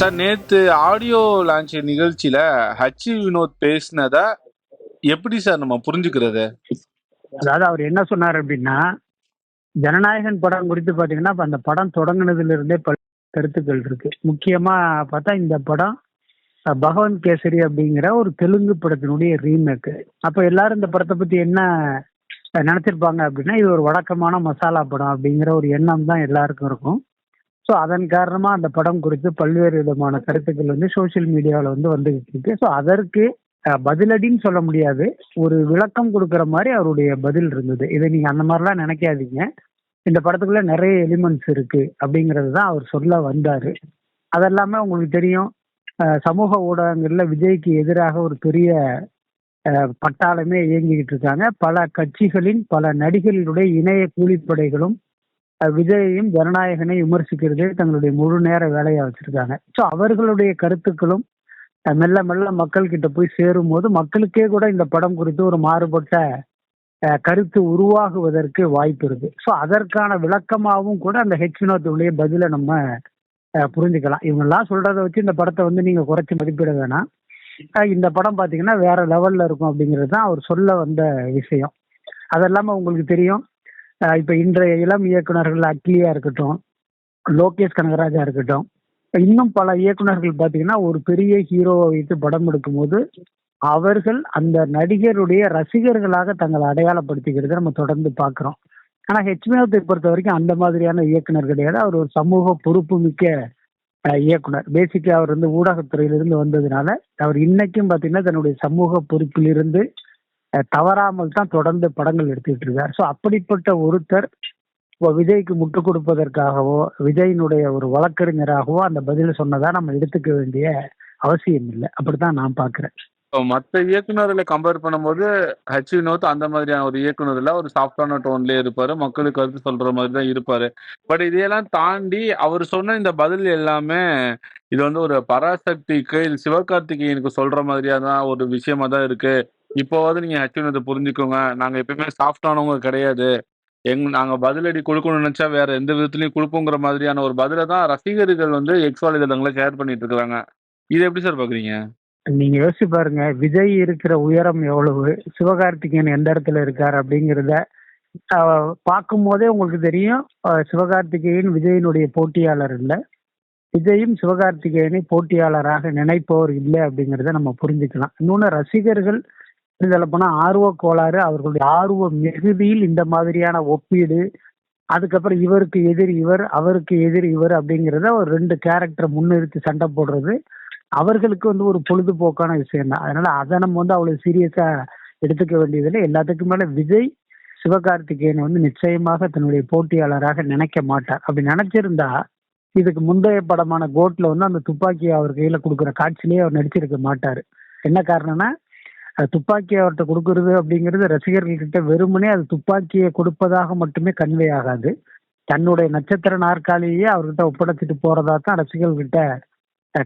Sir நேத்து audio launch நிகழ்ச்சியில வினோத் பேசினத எப்படி சார் நம்ம புரிஞ்சுக்கிறது? அதாவது அவர் என்ன சொன்னார் அப்படின்னா, ஜனநாயகன் படம் குறித்து பாத்தீங்கன்னா அந்த படம் தொடங்குனதுல இருந்தே பல கருத்துக்கள் இருக்கு. முக்கியமா பார்த்தா இந்த படம் பகவன் கேசரி அப்படிங்கிற ஒரு தெலுங்கு படத்தினுடைய ரீமேக். அப்ப எல்லாரும் இந்த படத்தை பத்தி என்ன நினைச்சிருப்பாங்க அப்படின்னா, இது ஒரு வழக்கமான மசாலா படம் அப்படிங்கிற ஒரு எண்ணம் தான் எல்லாருக்கும் இருக்கும். ஸோ அதன் காரணமா அந்த படம் குறித்து பல்வேறு விதமான கருத்துக்கள் சோசியல் மீடியாவில் வந்துகிட்டு இருக்கு. ஸோ அதற்கு பதிலடின்னு சொல்ல முடியாது, ஒரு விளக்கம் கொடுக்குற மாதிரி அவருடைய பதில் இருந்தது. இதை நீங்க அந்த மாதிரிலாம் நினைக்காதீங்க, இந்த படத்துக்குள்ள நிறைய எலிமெண்ட்ஸ் இருக்கு அப்படிங்கிறது தான் அவர் சொல்ல வந்தாரு. அதெல்லாமே உங்களுக்கு தெரியும், சமூக ஊடகங்கள்ல விஜய்க்கு எதிராக ஒரு பெரிய பட்டாளமே இயங்கிக்கிட்டு இருக்காங்க. பல கட்சிகளின் பல நடிகர்களுடைய இணைய கூலிப்படைகளும் விஜயையும் ஜனநாயகனை விமர்சிக்கிறதே தங்களுடைய முழு நேர வேலையா வச்சிருக்காங்க. ஸோ அவர்களுடைய கருத்துக்களும் மெல்ல மெல்ல மக்கள் கிட்ட போய் சேரும் போது மக்களுக்கே கூட இந்த படம் குறித்து ஒரு மாறுபட்ட கருத்து உருவாகுவதற்கு வாய்ப்பு இருக்கு. ஸோ அதற்கான விளக்கமாகவும் கூட அந்த வினோத்துடைய பதிலை நம்ம புரிஞ்சுக்கலாம். இவங்கெல்லாம் சொல்றதை வச்சு இந்த படத்தை நீங்க குறைச்சி மதிப்பிட வேணாம். இந்த படம் பாத்தீங்கன்னா வேற லெவல்ல இருக்கும் அப்படிங்கிறது தான் அவர் சொல்ல வந்த விஷயம். அதெல்லாம உங்களுக்கு தெரியும், இப்ப இன்றைய இளம் இயக்குநர்கள் அட்லியா இருக்கட்டும், லோகேஷ் கனகராஜா இருக்கட்டும், இன்னும் பல இயக்குநர்கள் பாத்தீங்கன்னா ஒரு பெரிய ஹீரோவை வைத்து படம் எடுக்கும் போது அவர்கள் அந்த நடிகருடைய ரசிகர்களாக தங்களை அடையாளப்படுத்திக்கிறத நம்ம தொடர்ந்து பாக்குறோம். ஆனா வினோத்தை பொறுத்த வரைக்கும் அந்த மாதிரியான இயக்குனர் கிடையாது. அவர் ஒரு சமூக பொறுப்பு மிக்க இயக்குனர். பேசிக்கா அவர் ஊடகத்துறையிலிருந்து வந்ததுனால அவர் இன்னைக்கும் பாத்தீங்கன்னா தன்னுடைய சமூக பொறுப்பிலிருந்து தவறாமல் தான் தொடர்ந்து படங்கள் எடுத்துக்கிட்டு இருக்கார். ஸோ அப்படிப்பட்ட ஒருத்தர் விஜய்க்கு முட்டு கொடுப்பதற்காகவோ விஜயினுடைய ஒரு வழக்கறிஞராகவோ அந்த பதில் சொன்னதா நம்ம எடுத்துக்க வேண்டிய அவசியம் இல்லை. அப்படித்தான் நான் பாக்குறேன். மற்ற இயக்குநர்களை கம்பேர் பண்ணும்போது வினோத் அந்த மாதிரியான ஒரு இயக்குனர் இல்ல, ஒரு சாஃப்டான டோன்லயே இருப்பாரு, மக்களுக்கு கருத்து சொல்ற மாதிரி தான் இருப்பாரு. பட் இதையெல்லாம் தாண்டி அவர் சொன்ன இந்த பதில் எல்லாமே இது ஒரு பராசக்திக்கு சிவகார்த்திகேயனுக்கு சொல்ற மாதிரியா தான் ஒரு விஷயமா தான் இருக்கு. இப்போவாவது நீங்க வினோத்தை புரிஞ்சுக்கோங்க, நாங்க எப்பயுமே சாஃப்டானவங்க கிடையாது, நாங்க பதிலடி கொடுக்கணும்னு நினைச்சா வேற எந்த விதத்துலயும் கொடுப்போங்கிற மாதிரியான ஒரு பதில தான் ரசிகர்கள் எக்ஸ் வலைதளங்களை ஷேர் பண்ணிட்டு இருக்காங்க. இதை எப்படி சார் பாக்குறீங்க? நீங்க யோசிச்சு பாருங்க, விஜய் இருக்கிற உயரம் எவ்வளவு, சிவகார்த்திகேயன் எந்த இடத்துல இருக்காரு அப்படிங்கிறத பார்க்கும் போதே உங்களுக்கு தெரியும். சிவகார்த்திகேயன் விஜயினுடைய போட்டியாளர் இல்லை, விஜயும் சிவகார்த்திகேயனை போட்டியாளராக நினைப்பவர் இல்லை அப்படிங்கிறத நம்ம புரிஞ்சுக்கலாம். இன்னொன்னு, ரசிகர்கள் சொல்ல போனா ஆர்வ கோளாறு, அவர்களுடைய ஆர்வ மிகுதியில் இந்த மாதிரியான ஒப்பீடு, அதுக்கப்புறம் இவருக்கு எதிர் இவர் அவருக்கு எதிர் இவர் அப்படிங்கிறத ஒரு ரெண்டு கேரக்டரை முன்னிறுத்தி சண்டை போடுறது அவர்களுக்கு ஒரு பொழுதுபோக்கான விஷயம் தான். அதனால அதை நம்ம அவ்வளவு சீரியஸா எடுத்துக்க வேண்டியதில்லை. எல்லாத்துக்கும் மேல விஜய் சிவகார்த்திகேயன் நிச்சயமாக தன்னுடைய போட்டியாளராக நினைக்க மாட்டார். அப்படி நினைச்சிருந்தா இதுக்கு முந்தைய படமான கோட்ல அந்த துப்பாக்கியை அவர் கையில கொடுக்குற காட்சியிலேயே அவர் நடிச்சிருக்க மாட்டாரு. என்ன காரணம்னா, துப்பாக்கி அவர்கிட்ட கொடுக்கறது அப்படிங்கிறது ரசிகர்கள் கிட்ட வெறுமனே அது துப்பாக்கியை கொடுப்பதாக மட்டுமே கன்வே ஆகாது. தன்னுடைய நட்சத்திர நாற்காலியே அவர்கிட்ட ஒப்படைச்சிட்டு போறதா தான் ரசிகர்கள்கிட்ட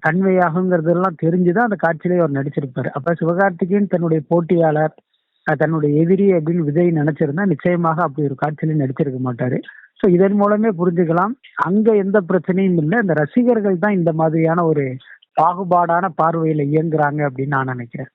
கன்வே ஆகுங்கிறதெல்லாம் தெரிஞ்சுதான் அந்த காட்சியிலே அவர் நடிச்சிருப்பாரு. அப்ப சிவகார்த்திகேயன் தன்னுடைய போட்டியாளர், தன்னுடைய எதிரி அப்படின்னு விஜய் நினைச்சிருந்தா நிச்சயமாக அப்படி ஒரு காட்சியிலே நடிச்சிருக்க மாட்டாரு. ஸோ இதன் மூலமே புரிஞ்சுக்கலாம், அங்க எந்த பிரச்சனையும் இல்லை, இந்த ரசிகர்கள் தான் இந்த மாதிரியான ஒரு பாகுபாடான பார்வையில இயங்குறாங்க அப்படின்னு நான் நினைக்கிறேன்.